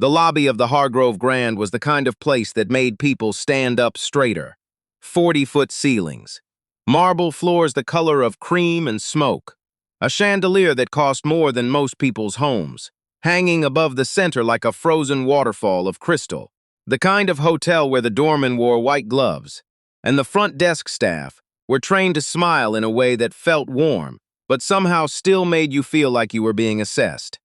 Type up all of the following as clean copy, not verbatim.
The lobby of the Hargrove Grand was the kind of place that made people stand up straighter. 40-foot ceilings, marble floors the color of cream and smoke, a chandelier that cost more than most people's homes, hanging above the center like a frozen waterfall of crystal. The kind of hotel where the doorman wore white gloves, and the front desk staff were trained to smile in a way that felt warm, but somehow still made you feel like you were being assessed.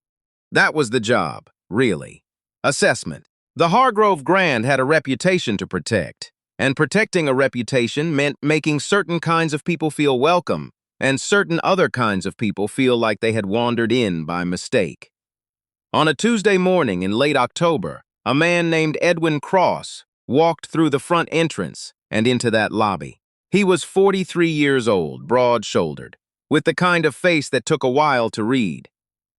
That was the job, really. Assessment. The Hargrove Grand had a reputation to protect, and protecting a reputation meant making certain kinds of people feel welcome and certain other kinds of people feel like they had wandered in by mistake. On a Tuesday morning in late October, a man named Edwin Cross walked through the front entrance and into that lobby. He was 43 years old, broad-shouldered, with the kind of face that took a while to read.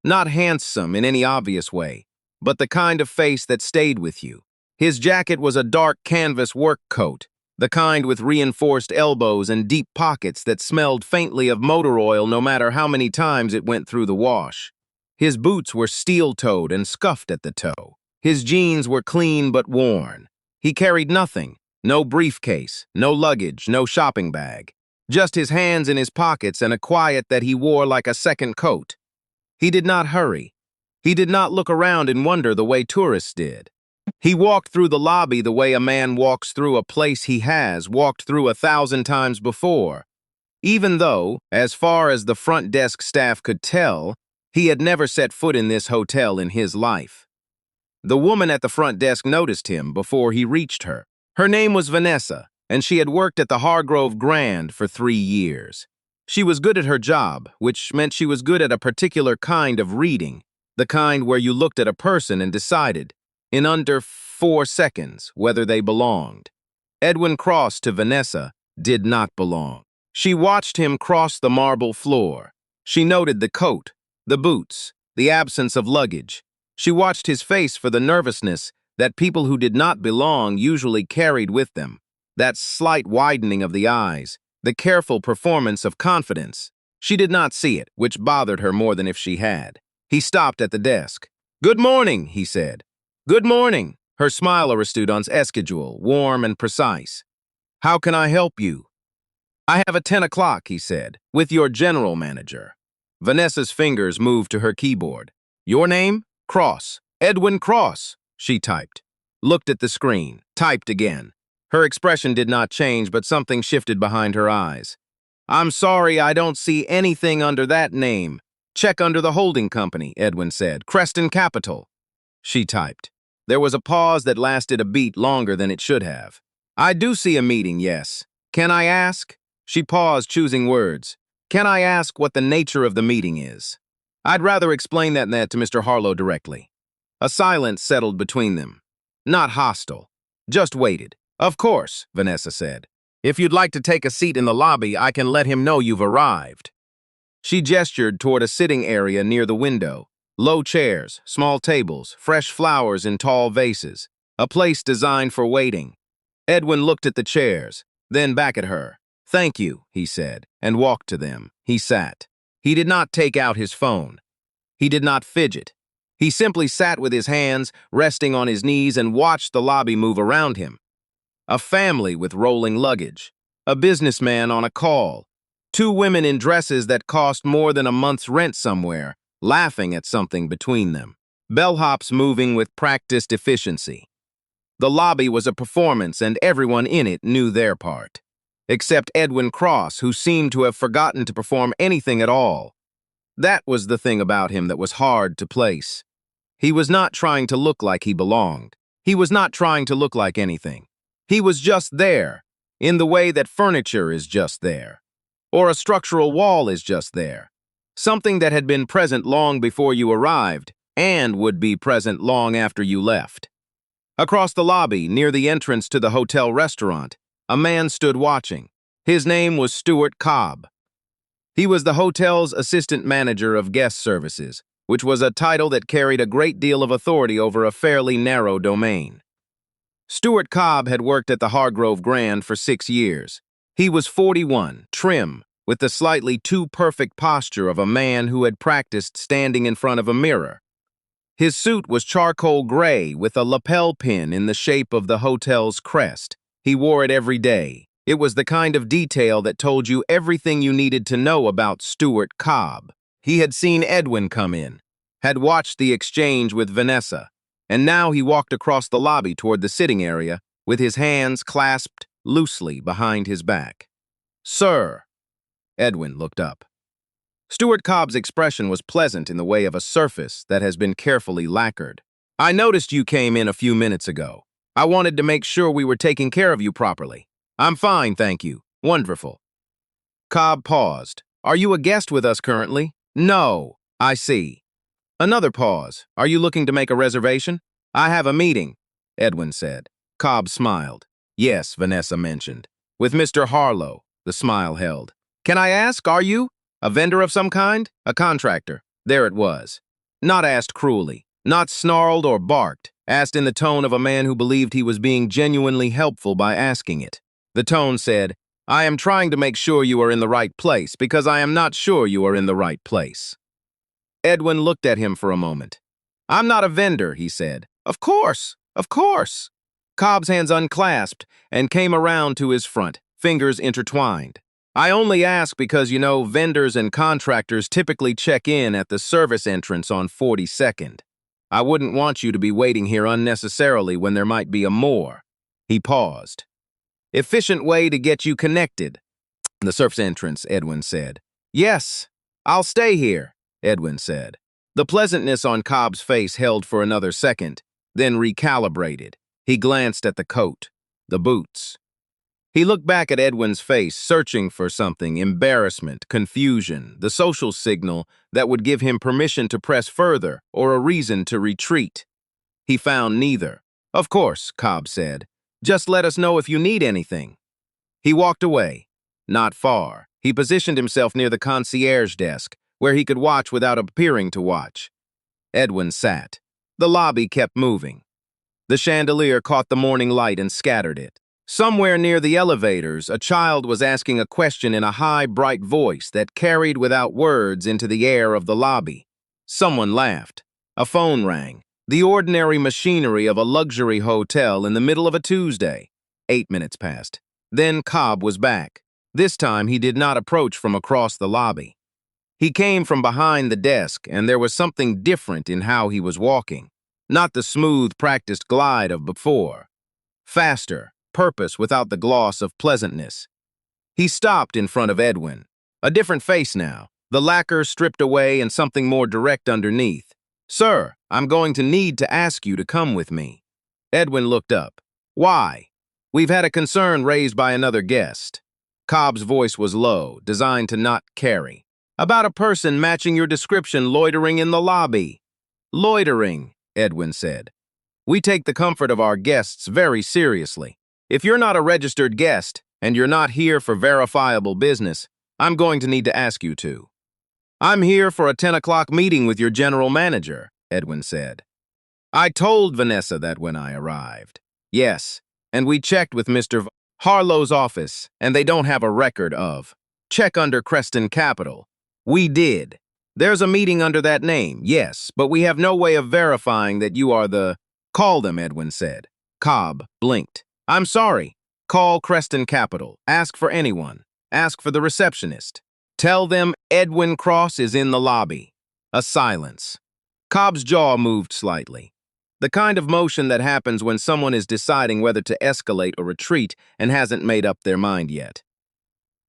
Not handsome in any obvious way, but the kind of face that stayed with you. His jacket was a dark canvas work coat, the kind with reinforced elbows and deep pockets that smelled faintly of motor oil no matter how many times it went through the wash. His boots were steel-toed and scuffed at the toe. His jeans were clean but worn. He carried nothing, no briefcase, no luggage, no shopping bag. Just his hands in his pockets and a quiet that he wore like a second coat. He did not hurry. He did not look around and wonder the way tourists did. He walked through the lobby the way a man walks through a place he has walked through 1,000 times before, even though, as far as the front desk staff could tell, he had never set foot in this hotel in his life. The woman at the front desk noticed him before he reached her. Her name was Vanessa, and she had worked at the Hargrove Grand for 3 years. She was good at her job, which meant she was good at a particular kind of reading, the kind where you looked at a person and decided, in under 4 seconds, whether they belonged. Edwin Cross to Vanessa did not belong. She watched him cross the marble floor. She noted the coat, the boots, the absence of luggage. She watched his face for the nervousness that people who did not belong usually carried with them, that slight widening of the eyes, the careful performance of confidence. She did not see it, which bothered her more than if she had. He stopped at the desk. "Good morning," he said. "Good morning." Her smile arrested on schedule, warm and precise. "How can I help you?" "I have a 10 o'clock," he said, "with your general manager." Vanessa's fingers moved to her keyboard. "Your name?" "Cross. Edwin Cross," she typed. Looked at the screen, typed again. Her expression did not change, but something shifted behind her eyes. "I'm sorry, I don't see anything under that name. Check under the holding company," Edwin said. "CREST Capital." She typed. There was a pause that lasted a beat longer than it should have. "I do see a meeting, yes. Can I ask?" She paused, choosing words. "Can I ask what the nature of the meeting is?" "I'd rather explain that to Mr. Harlow directly." A silence settled between them. Not hostile. Just waited. "Of course," Vanessa said. "If you'd like to take a seat in the lobby, I can let him know you've arrived." She gestured toward a sitting area near the window. Low chairs, small tables, fresh flowers in tall vases. A place designed for waiting. Edwin looked at the chairs, then back at her. "Thank you," he said, and walked to them. He sat. He did not take out his phone. He did not fidget. He simply sat with his hands resting on his knees and watched the lobby move around him. A family with rolling luggage. A businessman on a call. 2 women in dresses that cost more than a month's rent somewhere, laughing at something between them. Bellhops moving with practiced efficiency. The lobby was a performance and everyone in it knew their part. Except Edwin Cross, who seemed to have forgotten to perform anything at all. That was the thing about him that was hard to place. He was not trying to look like he belonged. He was not trying to look like anything. He was just there, in the way that furniture is just there, or a structural wall is just there. Something that had been present long before you arrived and would be present long after you left. Across the lobby, near the entrance to the hotel restaurant, a man stood watching. His name was Stuart Cobb. He was the hotel's assistant manager of guest services, which was a title that carried a great deal of authority over a fairly narrow domain. Stuart Cobb had worked at the Hargrove Grand for 6 years. He was 41, trim, with the slightly too perfect posture of a man who had practiced standing in front of a mirror. His suit was charcoal gray with a lapel pin in the shape of the hotel's crest. He wore it every day. It was the kind of detail that told you everything you needed to know about Stuart Cobb. He had seen Edwin come in, had watched the exchange with Vanessa, and now he walked across the lobby toward the sitting area with his hands clasped loosely behind his back. "Sir," Edwin looked up. Stuart Cobb's expression was pleasant in the way of a surface that has been carefully lacquered. "I noticed you came in a few minutes ago. I wanted to make sure we were taking care of you properly." "I'm fine, thank you. Wonderful." Cobb paused. "Are you a guest with us currently?" "No." "I see." Another pause. "Are you looking to make a reservation?" "I have a meeting," Edwin said. Cobb smiled. "Yes," Vanessa mentioned. "With Mr. Harlow." The smile held. "Can I ask, are you a vendor of some kind? A contractor?" There it was. Not asked cruelly, not snarled or barked, asked in the tone of a man who believed he was being genuinely helpful by asking it. The tone said, "I am trying to make sure you are in the right place because I am not sure you are in the right place." Edwin looked at him for a moment. "I'm not a vendor," he said. Of course, of course." Cobb's hands unclasped and came around to his front, fingers intertwined. "I only ask because, you know, vendors and contractors typically check in at the service entrance on 42nd. I wouldn't want you to be waiting here unnecessarily when there might be a more." He paused. "Efficient way to get you connected." "The service entrance," Edwin said. "Yes, I'll stay here," Edwin said. The pleasantness on Cobb's face held for another second, then recalibrated. He glanced at the coat, the boots. He looked back at Edwin's face, searching for something, embarrassment, confusion, the social signal that would give him permission to press further or a reason to retreat. He found neither. "Of course," Cobb said. "Just let us know if you need anything." He walked away. Not far. He positioned himself near the concierge desk, where he could watch without appearing to watch. Edwin sat. The lobby kept moving. The chandelier caught the morning light and scattered it. Somewhere near the elevators, a child was asking a question in a high, bright voice that carried without words into the air of the lobby. Someone laughed. A phone rang. The ordinary machinery of a luxury hotel in the middle of a Tuesday. 8 minutes passed. Then Cobb was back. This time he did not approach from across the lobby. He came from behind the desk, and there was something different in how he was walking. Not the smooth, practiced glide of before. Faster, purpose without the gloss of pleasantness. He stopped in front of Edwin. A different face now, the lacquer stripped away and something more direct underneath. "Sir, I'm going to need to ask you to come with me." Edwin looked up. "Why?" "We've had a concern raised by another guest." Cobb's voice was low, designed to not carry. "About a person matching your description loitering in the lobby." "Loitering," Edwin said. "We take the comfort of our guests very seriously. If you're not a registered guest and you're not here for verifiable business, I'm going to need to ask you to." "I'm here for a 10 o'clock meeting with your general manager," Edwin said. "I told Vanessa that when I arrived." "Yes, and we checked with Mr. Harlow's office, and they don't have a record of. Check under CREST Capital." "We did. There's a meeting under that name, yes, but we have no way of verifying that you are the—" "Call them," Edwin said. Cobb blinked. "I'm sorry. Call CREST Capital. Ask for anyone. Ask for the receptionist. Tell them Edwin Cross is in the lobby." A silence. Cobb's jaw moved slightly. The kind of motion that happens when someone is deciding whether to escalate or retreat and hasn't made up their mind yet.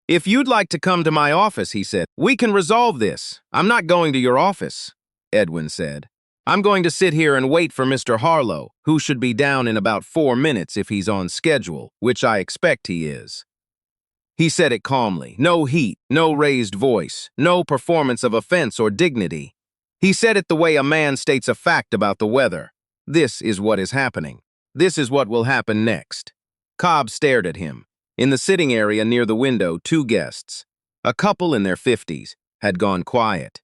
"If you'd like to come to my office," he said, "we can resolve this." "I'm not going to your office," Edwin said. "I'm going to sit here and wait for Mr. Harlow, who should be down in about 4 minutes if he's on schedule, which I expect he is." He said it calmly. No heat, no raised voice, no performance of offense or dignity. He said it the way a man states a fact about the weather. This is what is happening. This is what will happen next. Cobb stared at him. In the sitting area near the window, 2 guests, a couple in their 50s, had gone quiet.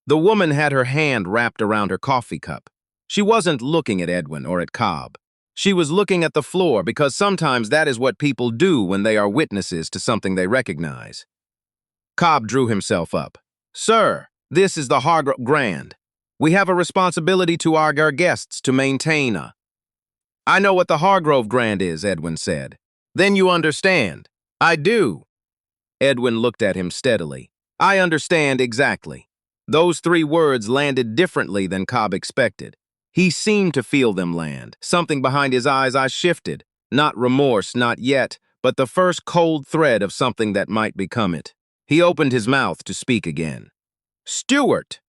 The woman had her hand wrapped around her coffee cup. She wasn't looking at Edwin or at Cobb. She was looking at the floor because sometimes that is what people do when they are witnesses to something they recognize. Cobb drew himself up. "Sir, this is the Hargrove Grand. We have a responsibility to our guests to maintain a... I know what the Hargrove Grand is, Edwin said. Then you understand. I do. Edwin looked at him steadily. I understand exactly. Those three words landed differently than Cobb expected. He seemed to feel them land. Something behind his eyes shifted. Not remorse, not yet, but the first cold thread of something that might become it. He opened his mouth to speak again. Stewart!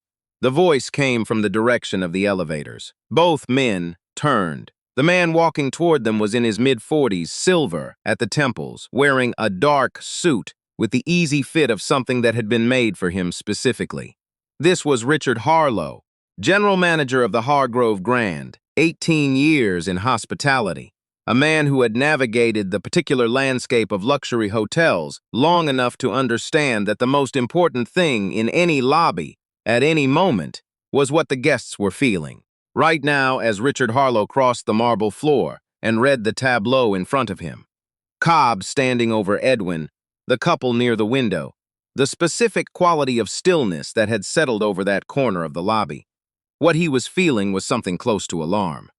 The voice came from the direction of the elevators. Both men turned. The man walking toward them was in his mid-40s, silver at the temples, wearing a dark suit with the easy fit of something that had been made for him specifically. This was Richard Harlow, general manager of the Hargrove Grand, 18 years in hospitality, a man who had navigated the particular landscape of luxury hotels long enough to understand that the most important thing in any lobby, at any moment, was what the guests were feeling. Right now, as Richard Harlow crossed the marble floor and read the tableau in front of him, Cobb standing over Edwin, the couple near the window, the specific quality of stillness that had settled over that corner of the lobby. What he was feeling was something close to alarm.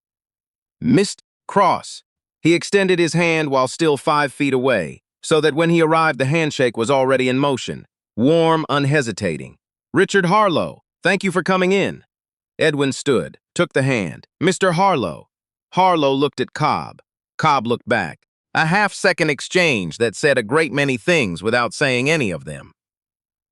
Mr. Cross. He extended his hand while still 5 feet away, so that when he arrived the handshake was already in motion, warm, unhesitating. Richard Harlow, thank you for coming in. Edwin stood, took the hand. Mr. Harlow. Harlow looked at Cobb. Cobb looked back. A half-second exchange that said a great many things without saying any of them.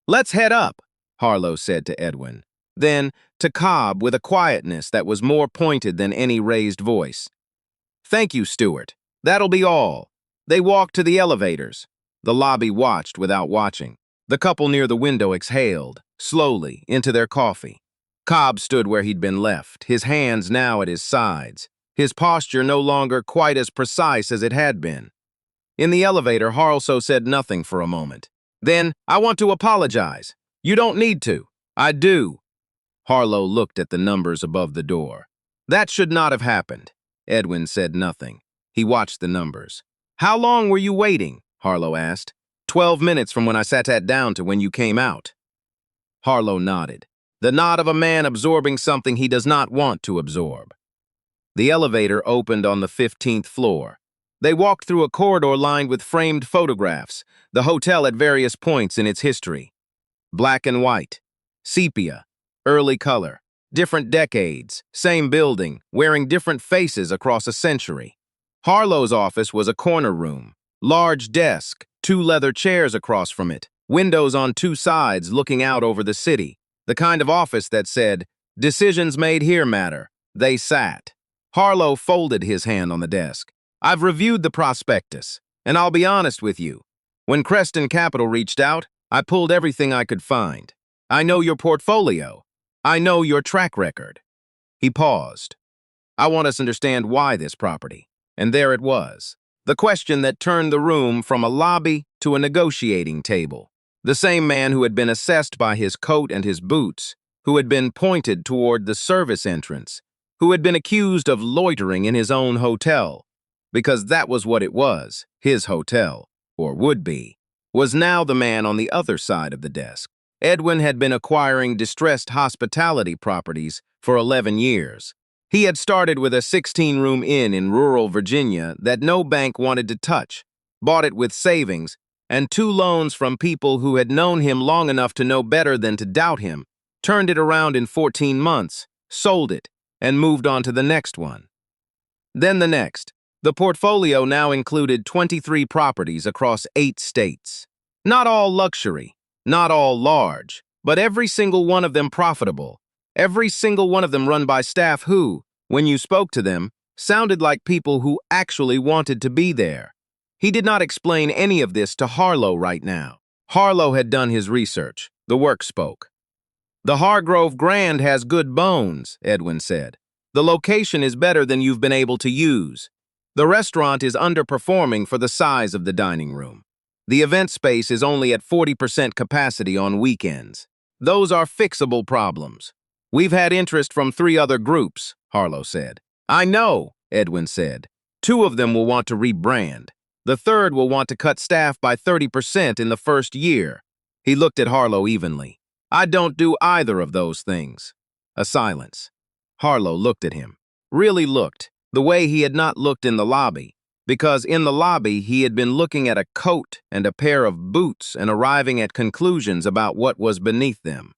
Let's head up, Harlow said to Edwin. Then, to Cobb with a quietness that was more pointed than any raised voice. Thank you, Stewart. That'll be all. They walked to the elevators. The lobby watched without watching. The couple near the window exhaled, slowly, into their coffee. Cobb stood where he'd been left, his hands now at his sides, his posture no longer quite as precise as it had been. In the elevator, Harlow said nothing for a moment. Then, I want to apologize. You don't need to. I do. Harlow looked at the numbers above the door. That should not have happened. Edwin said nothing. He watched the numbers. How long were you waiting? Harlow asked. 12 minutes from when I sat down to when you came out. Harlow nodded. The nod of a man absorbing something he does not want to absorb. The elevator opened on the 15th floor. They walked through a corridor lined with framed photographs, the hotel at various points in its history. Black and white, sepia, early color, different decades, same building, wearing different faces across a century. Harlow's office was a corner room, large desk, 2 leather chairs across from it, windows on 2 sides looking out over the city, the kind of office that said, decisions made here matter. They sat. Harlow folded his hand on the desk. I've reviewed the prospectus, and I'll be honest with you. When CREST Capital reached out, I pulled everything I could find. I know your portfolio. I know your track record. He paused. I want us to understand why this property. And there it was. The question that turned the room from a lobby to a negotiating table. The same man who had been assessed by his coat and his boots, who had been pointed toward the service entrance, who had been accused of loitering in his own hotel, because that was what it was, his hotel, or would be, was now the man on the other side of the desk. Edwin had been acquiring distressed hospitality properties for 11 years. He had started with a 16-room inn in rural Virginia that no bank wanted to touch, bought it with savings, and 2 loans from people who had known him long enough to know better than to doubt him, turned it around in 14 months, sold it, and moved on to the next one. Then the next. The portfolio now included 23 properties across 8 states. Not all luxury, not all large, but every single one of them profitable. Every single one of them run by staff who, when you spoke to them, sounded like people who actually wanted to be there. He did not explain any of this to Harlow right now. Harlow had done his research. The work spoke. The Hargrove Grand has good bones, Edwin said. The location is better than you've been able to use. The restaurant is underperforming for the size of the dining room. The event space is only at 40% capacity on weekends. Those are fixable problems. We've had interest from 3 other groups, Harlow said. I know, Edwin said. 2 of them will want to rebrand. The 3rd will want to cut staff by 30% in the first year. He looked at Harlow evenly. I don't do either of those things. A silence. Harlow looked at him. Really looked, the way he had not looked in the lobby, because in the lobby he had been looking at a coat and a pair of boots and arriving at conclusions about what was beneath them.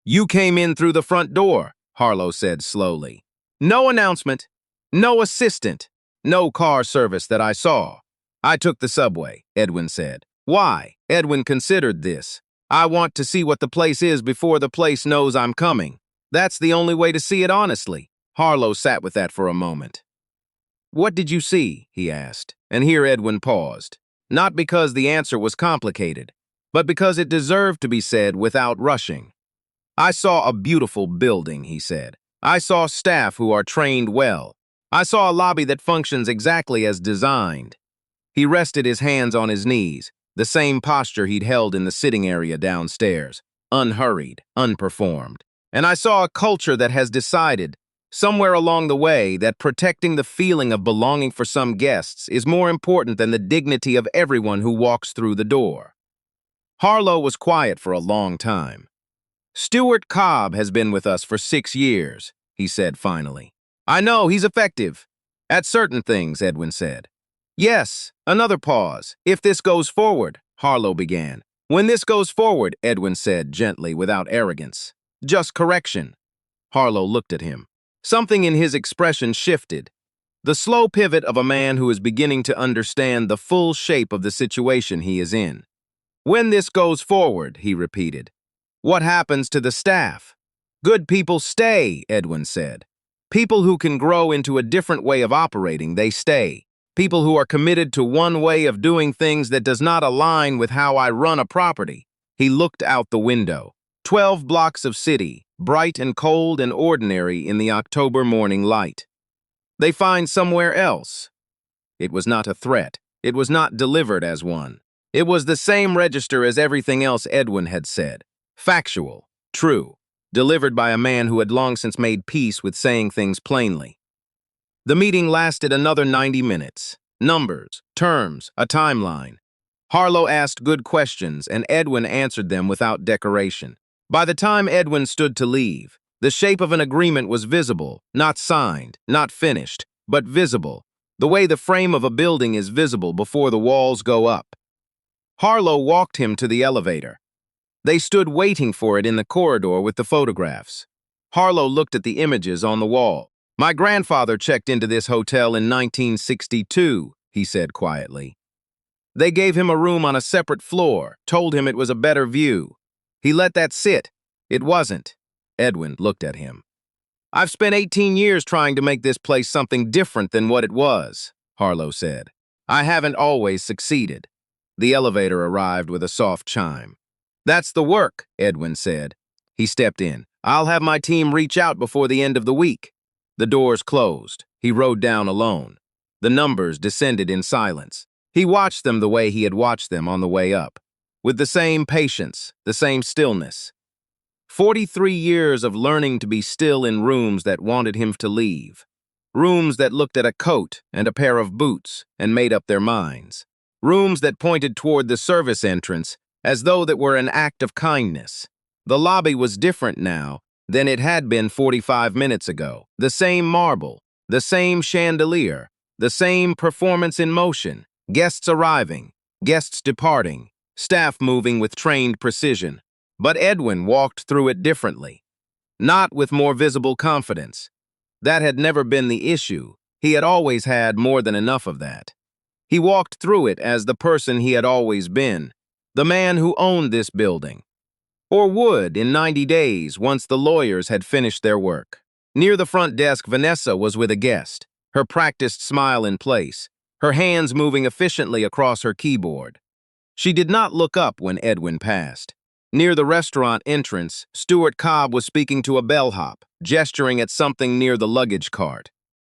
"You came in through the front door," Harlow said slowly. "No announcement, no assistant, no car service that I saw." "I took the subway," Edwin said. "Why?" Edwin considered this. "I want to see what the place is before the place knows I'm coming. That's the only way to see it honestly." Harlow sat with that for a moment. "What did you see?" he asked, and here Edwin paused. Not because the answer was complicated, but because it deserved to be said without rushing. "I saw a beautiful building," he said. "I saw staff who are trained well. I saw a lobby that functions exactly as designed." He rested his hands on his knees, the same posture he'd held in the sitting area downstairs, unhurried, unperformed. "And I saw a culture that has decided, somewhere along the way, that protecting the feeling of belonging for some guests is more important than the dignity of everyone who walks through the door." Harlow was quiet for a long time. "Stuart Cobb has been with us for 6 years," he said finally. "I know, he's effective. At certain things," Edwin said. "Yes," another pause. "If this goes forward," Harlow began. "When this goes forward," Edwin said gently, without arrogance. "Just correction." Harlow looked at him. Something in his expression shifted. The slow pivot of a man who is beginning to understand the full shape of the situation he is in. "When this goes forward," he repeated. "What happens to the staff?" "Good people stay," Edwin said. "People who can grow into a different way of operating, they stay. People who are committed to one way of doing things that does not align with how I run a property." He looked out the window. 12 blocks of city, bright and cold and ordinary in the October morning light. "They find somewhere else." It was not a threat. It was not delivered as one. It was the same register as everything else Edwin had said. Factual, true, delivered by a man who had long since made peace with saying things plainly. The meeting lasted another 90 minutes. Numbers, terms, a timeline. Harlow asked good questions, and Edwin answered them without decoration. By the time Edwin stood to leave, the shape of an agreement was visible, not signed, not finished, but visible, the way the frame of a building is visible before the walls go up. Harlow walked him to the elevator. They stood waiting for it in the corridor with the photographs. Harlow looked at the images on the wall. "My grandfather checked into this hotel in 1962, he said quietly. "They gave him a room on a separate floor, told him it was a better view. He let that sit. It wasn't." Edwin looked at him. "I've spent 18 years trying to make this place something different than what it was," Harlow said. "I haven't always succeeded." The elevator arrived with a soft chime. "That's the work," Edwin said. He stepped in. "I'll have my team reach out before the end of the week." The doors closed. He rode down alone. The numbers descended in silence. He watched them the way he had watched them on the way up, with the same patience, the same stillness. 43 years of learning to be still in rooms that wanted him to leave. Rooms that looked at a coat and a pair of boots and made up their minds. Rooms that pointed toward the service entrance as though that were an act of kindness. The lobby was different now than it had been 45 minutes ago. The same marble, the same chandelier, the same performance in motion, guests arriving, guests departing, staff moving with trained precision. But Edwin walked through it differently, not with more visible confidence. That had never been the issue. He had always had more than enough of that. He walked through it as the person he had always been, the man who owned this building, or would in 90 days once the lawyers had finished their work. Near the front desk, Vanessa was with a guest, her practiced smile in place, her hands moving efficiently across her keyboard. She did not look up when Edwin passed. Near the restaurant entrance, Stuart Cobb was speaking to a bellhop, gesturing at something near the luggage cart.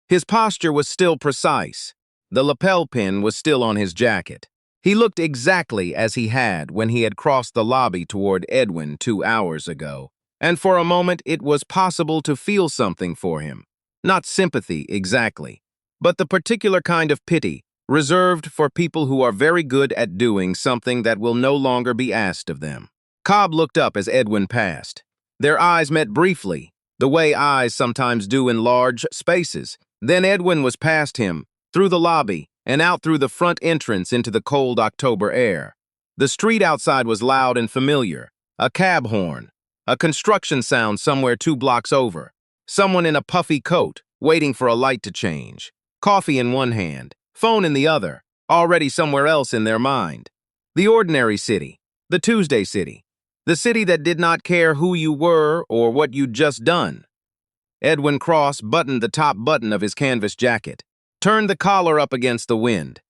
His posture was still precise. The lapel pin was still on his jacket. He looked exactly as he had when he had crossed the lobby toward Edwin 2 hours ago, and for a moment it was possible to feel something for him. Not sympathy exactly, but the particular kind of pity reserved for people who are very good at doing something that will no longer be asked of them. Cobb looked up as Edwin passed. Their eyes met briefly, the way eyes sometimes do in large spaces. Then Edwin was past him, through the lobby, and out through the front entrance into the cold October air. The street outside was loud and familiar. A cab horn, a construction sound somewhere 2 blocks over, someone in a puffy coat, waiting for a light to change, coffee in one hand, phone in the other, already somewhere else in their mind. The ordinary city, the Tuesday city, the city that did not care who you were or what you'd just done. Edwin Cross buttoned the top button of his canvas jacket, turned the collar up against the wind.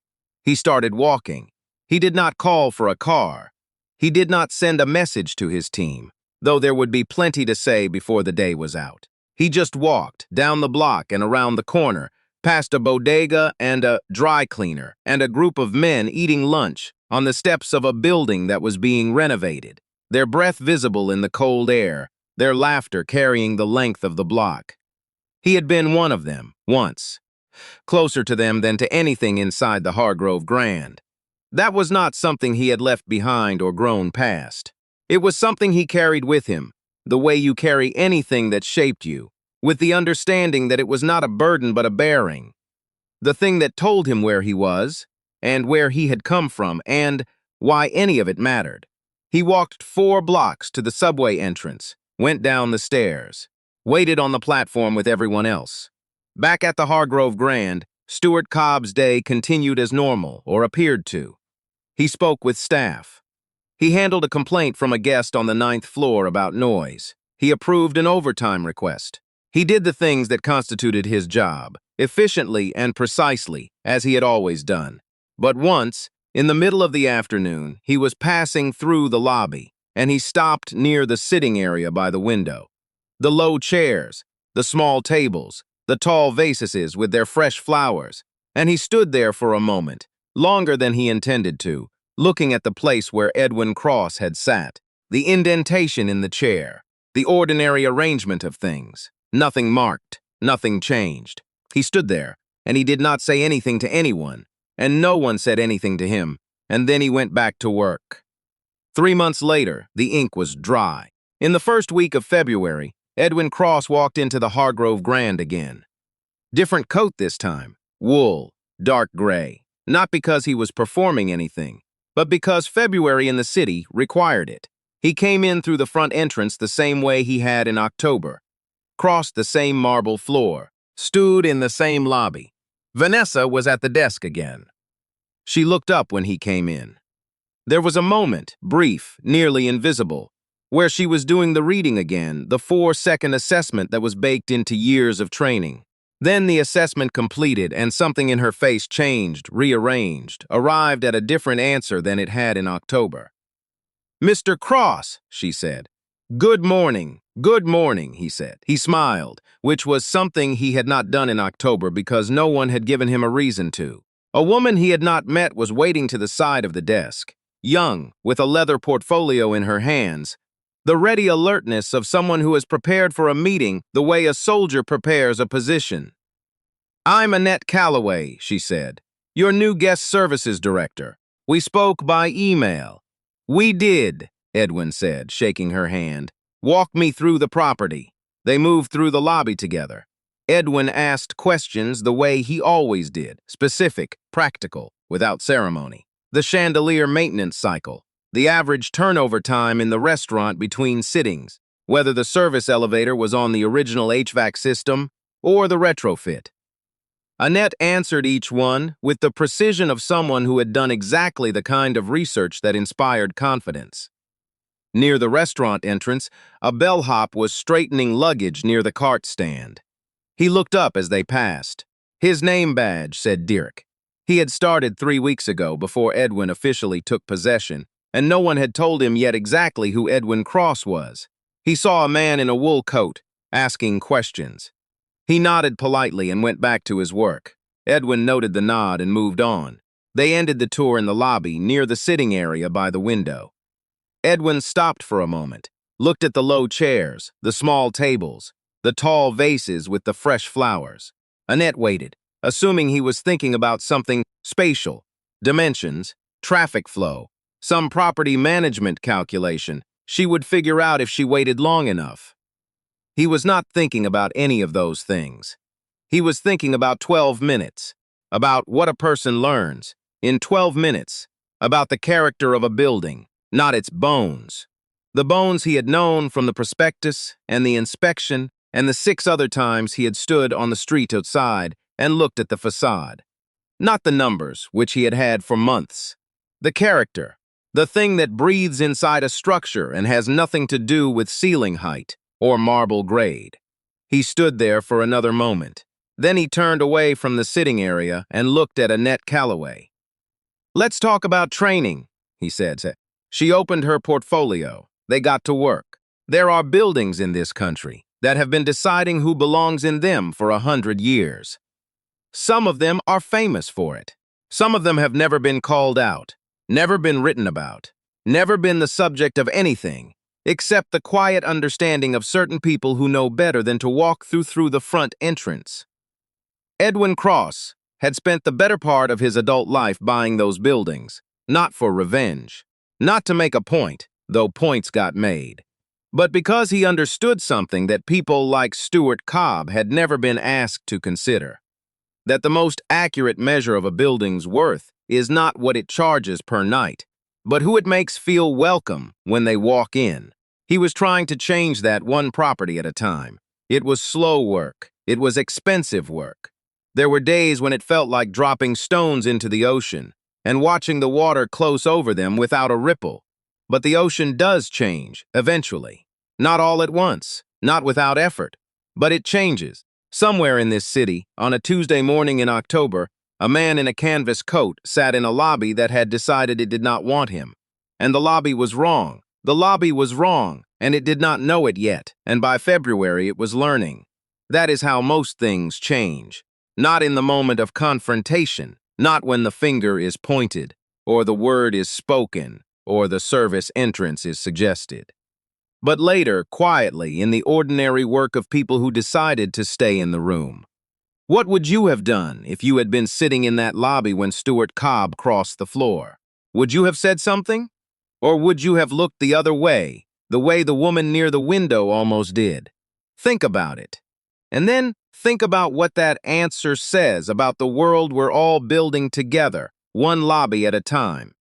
He started walking. He did not call for a car. He did not send a message to his team, though there would be plenty to say before the day was out. He just walked down the block and around the corner, past a bodega and a dry cleaner and a group of men eating lunch on the steps of a building that was being renovated, their breath visible in the cold air, their laughter carrying the length of the block. He had been one of them, once, closer to them than to anything inside the Hargrove Grand. That was not something he had left behind or grown past. It was something he carried with him, the way you carry anything that shaped you, with the understanding that it was not a burden but a bearing. The thing that told him where he was, and where he had come from, and why any of it mattered. He walked 4 blocks to the subway entrance, went down the stairs, waited on the platform with everyone else. Back at the Hargrove Grand, Stuart Cobb's day continued as normal, or appeared to. He spoke with staff. He handled a complaint from a guest on the 9th floor about noise. He approved an overtime request. He did the things that constituted his job, efficiently and precisely, as he had always done. But once, in the middle of the afternoon, he was passing through the lobby, and he stopped near the sitting area by the window. The low chairs, the small tables, the tall vases with their fresh flowers, and he stood there for a moment, longer than he intended to, looking at the place where Edwin Cross had sat, the indentation in the chair, the ordinary arrangement of things, nothing marked, nothing changed. He stood there, and he did not say anything to anyone, and no one said anything to him, and then he went back to work. 3 months later, the ink was dry. In the first week of February, Edwin Cross walked into the Hargrove Grand again. Different coat this time, wool, dark gray, not because he was performing anything, but because February in the city required it. He came in through the front entrance the same way he had in October, crossed the same marble floor, stood in the same lobby. Vanessa was at the desk again. She looked up when he came in. There was a moment, brief, nearly invisible, where she was doing the reading again, the 4-second assessment that was baked into years of training. Then the assessment completed and something in her face changed, rearranged, arrived at a different answer than it had in October. "Mr. Cross," she said. Good morning, he said. He smiled, which was something he had not done in October because no one had given him a reason to. A woman he had not met was waiting to the side of the desk, young, with a leather portfolio in her hands, the ready alertness of someone who is prepared for a meeting the way a soldier prepares a position. "I'm Annette Calloway," she said, "your new guest services director. We spoke by email." "We did," Edwin said, shaking her hand. "Walk me through the property." They moved through the lobby together. Edwin asked questions the way he always did, specific, practical, without ceremony. The chandelier maintenance cycle, the average turnover time in the restaurant between sittings, whether the service elevator was on the original HVAC system or the retrofit. Annette answered each one with the precision of someone who had done exactly the kind of research that inspired confidence. Near the restaurant entrance, a bellhop was straightening luggage near the cart stand. He looked up as they passed. His name badge said Dirk. He had started 3 weeks ago before Edwin officially took possession, and no one had told him yet exactly who Edwin Cross was. He saw a man in a wool coat, asking questions. He nodded politely and went back to his work. Edwin noted the nod and moved on. They ended the tour in the lobby, near the sitting area by the window. Edwin stopped for a moment, looked at the low chairs, the small tables, the tall vases with the fresh flowers. Annette waited, assuming he was thinking about something spatial, dimensions, traffic flow, some property management calculation she would figure out if she waited long enough. He was not thinking about any of those things. He was thinking about 12 minutes, about what a person learns in 12 minutes, about the character of a building, not its bones. The bones he had known from the prospectus and the inspection and the 6 other times he had stood on the street outside and looked at the facade. Not the numbers, which he had had for months. The character, the thing that breathes inside a structure and has nothing to do with ceiling height or marble grade. He stood there for another moment. Then he turned away from the sitting area and looked at Annette Calloway. "Let's talk about training," he said. She opened her portfolio. They got to work. There are buildings in this country that have been deciding who belongs in them for 100 years. Some of them are famous for it. Some of them have never been called out, never been written about, never been the subject of anything, except the quiet understanding of certain people who know better than to walk through the front entrance. Edwin Cross had spent the better part of his adult life buying those buildings, not for revenge, not to make a point, though points got made, but because he understood something that people like Stuart Cobb had never been asked to consider. That the most accurate measure of a building's worth is not what it charges per night, but who it makes feel welcome when they walk in. He was trying to change that one property at a time. It was slow work. It was expensive work. There were days when it felt like dropping stones into the ocean and watching the water close over them without a ripple. But the ocean does change, eventually. Not all at once, not without effort, but it changes. Somewhere in this city, on a Tuesday morning in October, a man in a canvas coat sat in a lobby that had decided it did not want him. And the lobby was wrong. The lobby was wrong, and it did not know it yet, and by February it was learning. That is how most things change. Not in the moment of confrontation, not when the finger is pointed, or the word is spoken, or the service entrance is suggested. But later, quietly, in the ordinary work of people who decided to stay in the room. What would you have done if you had been sitting in that lobby when Stuart Cobb crossed the floor? Would you have said something? Or would you have looked the other way, the way the woman near the window almost did? Think about it. And then think about what that answer says about the world we're all building together, one lobby at a time.